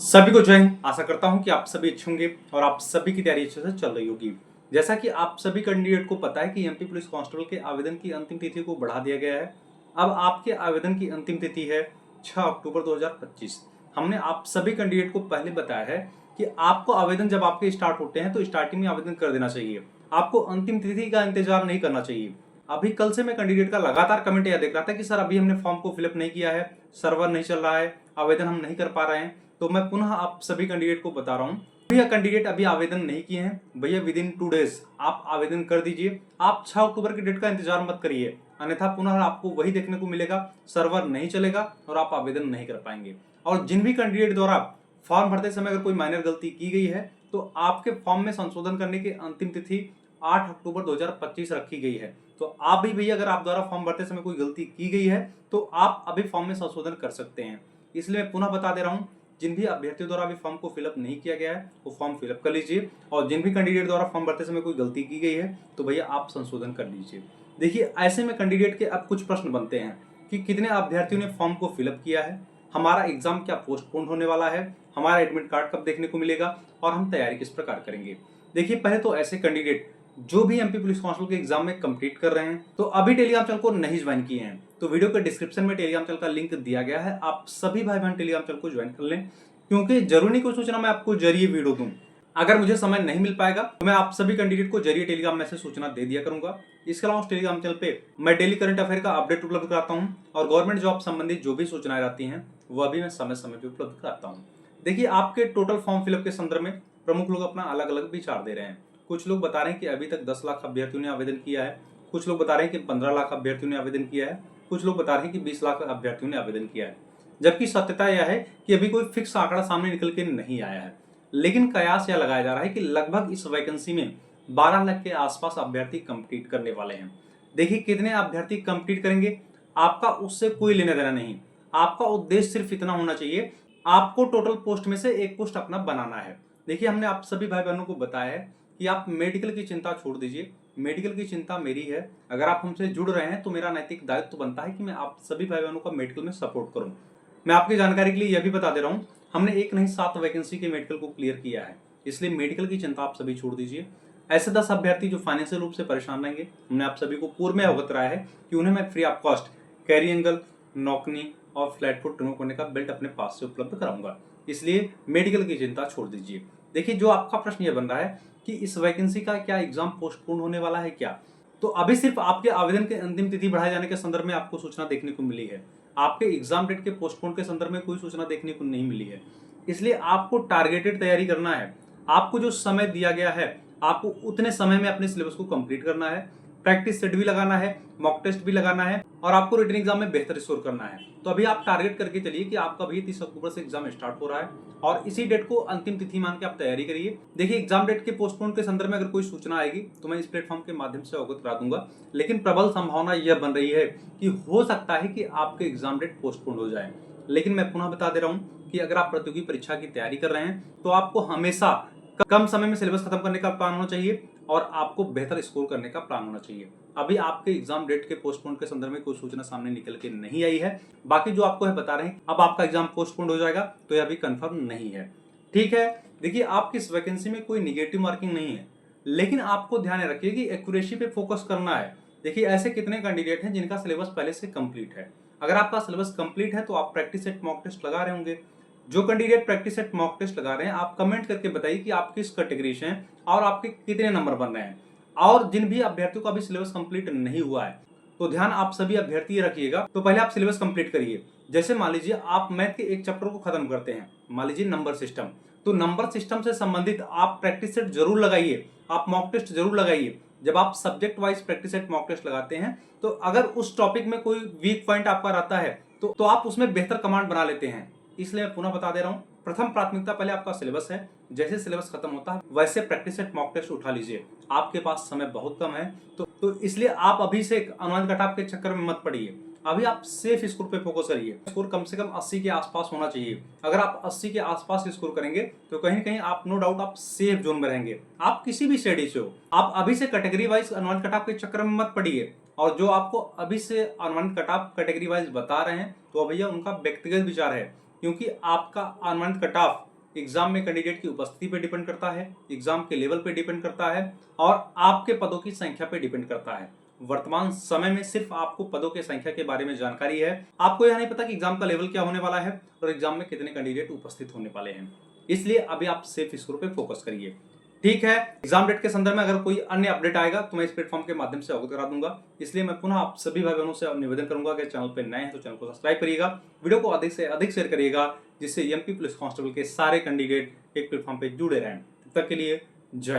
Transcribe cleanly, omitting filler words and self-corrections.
सभी को जय हिंद। आशा करता हूं कि आप सभी अच्छे होंगे और आप सभी की तैयारी अच्छे से चल रही होगी। जैसा कि आप सभी कैंडिडेट को पता है कि एमपी पुलिस कांस्टेबल के आवेदन की अंतिम तिथि को बढ़ा दिया गया है। अब आपके आवेदन की अंतिम तिथि है 6 अक्टूबर 2025। हमने आप सभी कैंडिडेट को पहले बताया है कि आपको आवेदन जब आपके स्टार्ट होते हैं तो स्टार्टिंग में आवेदन कर देना चाहिए। आपको अंतिम तिथि का इंतजार नहीं करना चाहिए। अभी कल से मैं कैंडिडेट का लगातार कमेंट यह देख रहा था कि सर अभी हमने फॉर्म को फिलअप नहीं किया है, सर्वर नहीं चल रहा है, आवेदन हम नहीं कर पा रहे हैं। तो मैं पुनः आप सभी कैंडिडेट को बता रहा हूं, भैया कैंडिडेट अभी आवेदन नहीं किए हैं, भैया विद इन 2 डेज आप आवेदन कर दीजिए। आप 6 अक्टूबर की डेट का इंतजार मत करिए, अन्यथा पुनः आपको वही देखने को मिलेगा, सर्वर नहीं चलेगा और आप आवेदन नहीं कर पाएंगे। और जिन भी कैंडिडेट द्वारा फॉर्म भरते समय अगर कोई माइनर गलती की गई है तो आपके फॉर्म में संशोधन करने की अंतिम तिथि 8 अक्टूबर 2025 रखी गई है। तो आप भी भैया अगर आप द्वारा फॉर्म भरते समय कोई गलती की गई है तो आप अभी फॉर्म में संशोधन कर सकते हैं। इसलिए मैं पुनः बता दे रहा हूं, जिन भी अभ्यर्थियों द्वारा अभी फॉर्म को फिलअप नहीं किया गया है वो फॉर्म फिलअप कर लीजिए, और जिन भी कैंडिडेट द्वारा फॉर्म भरते समय कोई गलती की गई है तो भैया आप संशोधन कर लीजिए। देखिए, ऐसे में कैंडिडेट के अब कुछ प्रश्न बनते हैं कि कितने अभ्यर्थियों ने फॉर्म को फिलअप किया है, हमारा एग्जाम क्या पोस्टपोन होने वाला है, हमारा एडमिट कार्ड कब देखने को मिलेगा और हम तैयारी किस प्रकार करेंगे। देखिए, पहले तो ऐसे कैंडिडेट जो भी एमपी पुलिस कांस्टेबल के एग्जाम में कंप्लीट कर रहे हैं तो अभी टेलीग्राम चैनल को नहीं ज्वाइन किए हैं तो वीडियो के डिस्क्रिप्शन में टेलीग्राम चैनल का लिंक दिया गया है, आप सभी भाई बहन टेलीग्राम चैनल को ज्वाइन कर लें, क्योंकि जरूरी नहीं कोई सूचना मैं आपको जरिए वीडियो दूं। अगर मुझे समय नहीं मिल पाएगा तो मैं आप सभी कैंडिडेट को जरिए टेलीग्राम मैसेज सूचना दे दिया करूंगा। इसके अलावा उस टेलीग्राम चैनल पे मैं डेली करंट अफेयर का अपडेट उपलब्ध कराता हूं और गवर्नमेंट जॉब संबंधित जो भी सूचनाएं रहती हैं वह भी मैं समय समय पे उपलब्ध कराता हूं। देखिए, आपके टोटल फॉर्म फिलअप के संदर्भ में प्रमुख लोग अपना अलग अलग विचार दे रहे हैं। कुछ लोग बता रहे हैं कि अभी तक 10 लाख अभ्यर्थियों ने आवेदन किया है, कुछ लोग बता रहे हैं कि 15 लाख अभ्यर्थियों ने आवेदन किया है, कुछ लोग बता रहे हैं कि 20 लाख अभ्यर्थियों ने आवेदन किया है। जबकि सत्यता यह है कि अभी कोई फिक्स आंकड़ा सामने निकल के नहीं आया है, लेकिन कयास यह लगाया जा रहा है कि लगभग इस वैकेंसी में 12 लाख के आसपास अभ्यर्थी कंप्लीट करने वाले हैं। देखिए, कितने अभ्यर्थी कंप्लीट करेंगे आपका उससे कोई लेना देना नहीं। आपका उद्देश्य सिर्फ इतना होना चाहिए, आपको टोटल पोस्ट में से एक पोस्ट अपना बनाना है। देखिए, हमने आप सभी भाई बहनों को बताया है कि आप मेडिकल की चिंता छोड़ दीजिए, मेडिकल की चिंता मेरी है। अगर आप हमसे जुड़ रहे हैं तो मेरा नैतिक दायित्व बनता है कि मैं आप सभी भाई बहनों का मेडिकल में सपोर्ट करूं। मैं आपकी जानकारी के लिए यह भी बता दे रहा हूं, हमने एक नहीं 7 वैकेंसी के मेडिकल को क्लियर किया है, इसलिए मेडिकल की चिंता आप सभी छोड़ दीजिए। ऐसे 10 अभ्यर्थी जो फाइनेंशियल रूप से परेशान रहेंगे, हमने आप सभी को पूर्व में अवगत कराया है कि उन्हें मैं free of cost carry angle, knock knee और फ्लैट फुट रिमूव करने का बेल्ट अपने पास से उपलब्ध कराऊंगा, इसलिए मेडिकल की चिंता छोड़ दीजिए। देखिए, जो आपका प्रश्न यह बन रहा है कि इस वैकेंसी का क्या एग्जाम पोस्टपोन होने वाला है क्या, तो अभी सिर्फ आपके आवेदन के अंतिम तिथि बढ़ाए जाने के संदर्भ में आपको सूचना देखने को मिली है। आपके एग्जाम डेट के पोस्टपोन के संदर्भ में कोई सूचना देखने को नहीं मिली है, इसलिए आपको टारगेटेड तैयारी करना है। आपको जो समय दिया गया है आपको उतने समय में अपने सिलेबस को कंप्लीट करना है, प्रैक्टिस सेट भी लगाना है, मॉक टेस्ट भी लगाना है और आपको रिटन एग्जाम में बेहतर स्कोर करना है। तो अभी आप टारगेट करके चलिए कि आपका भी 30 अक्टूबर से एग्जाम स्टार्ट हो रहा है और इसी डेट को अंतिम तिथि मान के आप तैयारी करिए। देखिए, एग्जाम डेट के पोस्टपोन के संदर्भ में अगर कोई सूचना आएगी तो मैं इस प्लेटफॉर्म के माध्यम से अवगत करा दूंगा, लेकिन प्रबल संभावना यह बन रही है कि हो सकता है कि आपके एग्जाम डेट पोस्टपोन हो जाए। लेकिन मैं पुनः बता दे रहा हूँ कि अगर आप प्रतियोगी परीक्षा की तैयारी कर रहे हैं तो आपको हमेशा कम समय में सिलेबस खत्म करने का प्लान होना चाहिए और आपको बेहतर स्कोर करने का प्लान होना चाहिए। अभी आपके एग्जाम डेट के पोस्टपोन के संदर्भ में कोई सूचना सामने निकल के नहीं आई है। बाकी जो आपको है बता रहे हैं अब आपका एग्जाम पोस्टपोन हो जाएगा तो यह अभी कंफर्म नहीं है। ठीक है, देखिए, आपकी इस वैकेंसी में कोई निगेटिव मार्किंग नहीं है, लेकिन आपको ध्यान रखिए कि एक्यूरेसी पे फोकस करना है। देखिए, ऐसे कितने कैंडिडेट हैं जिनका सिलेबस पहले से कंप्लीट है। अगर आपका सिलेबस कंप्लीट है तो आप प्रैक्टिस सेट मॉक टेस्ट लगा रहे होंगे। जो candidate practice set mock test लगा रहे हैं आप कमेंट करके बताइए कि आप किस कैटेगरी से हैं और आपके कितने नंबर बन रहे हैं। और जिन भी अभ्यर्थियों का अभी सिलेबस कंप्लीट नहीं हुआ है तो ध्यान आप सभी अभ्यर्थी रखिएगा, तो पहले आप सिलेबस कंप्लीट करिए। जैसे मान लीजिए आप मैथ के एक चैप्टर को खत्म करते हैं, मान लीजिए नंबर सिस्टम, तो नंबर सिस्टम से संबंधित आप प्रैक्टिस सेट जरूर लगाइए, आप मॉक टेस्ट जरूर लगाइए। जब आप subject wise practice set mock test लगाते हैं तो अगर उस टॉपिक में कोई वीक पॉइंट आपका रहता है तो आप उसमें बेहतर कमांड बना लेते हैं। इसलिए मैं पुनः बता दे रहा हूं, प्रथम प्राथमिकता पहले आपका सिलेबस है। जैसे सिलेबस खत्म होता है वैसे प्रैक्टिस सेट मॉक टेस्ट उठा लीजिए। आपके पास समय बहुत कम है तो इसलिए आप अभी से अनुमान कटाव के चक्कर में मत पड़िए। अभी आप सेफ स्कोर पे फोकस करिए। स्कोर कम से कम 80 के आसपास होना चाहिए। अगर आप 80 के आसपास स्कोर करेंगे तो कहीं कहीं आप नो डाउट आप सेफ जोन में रहेंगे। आप किसी भी स्टडी से हो, आप अभी से कैटेगरी वाइज अनुमान कटाव के चक्कर में मत पड़िए। और जो आपको अभी से अनुमान कटाव कैटेगरी वाइज बता रहे हैं तो भैया उनका व्यक्तिगत विचार है, क्योंकि आपका अनुमानित कट ऑफ एग्जाम में कैंडिडेट की उपस्थिति पे डिपेंड करता है, एग्जाम के लेवल पे डिपेंड करता है और आपके पदों की संख्या पे डिपेंड करता है। वर्तमान समय में सिर्फ आपको पदों की संख्या के बारे में जानकारी है, आपको यह नहीं पता कि एग्जाम का लेवल क्या होने वाला है और एग्जाम में कितने कैंडिडेट उपस्थित होने वाले हैं। इसलिए अभी आप सिर्फ स्कोर पे फोकस करिए। ठीक है, एग्जाम डेट के संदर्भ में अगर कोई अन्य अपडेट आएगा तो मैं इस प्लेटफॉर्म के माध्यम से अवगत करा दूंगा। इसलिए मैं पुनः आप सभी भाई बहनों से निवेदन करूंगा कि चैनल पे नए हैं तो चैनल को सब्सक्राइब करिएगा, वीडियो को अधिक से अधिक शेयर करिएगा, जिससे एमपी पुलिस कांस्टेबल के सारे कैंडिडेट एक प्लेटफॉर्म पे जुड़े रहें। तब तक के लिए जय।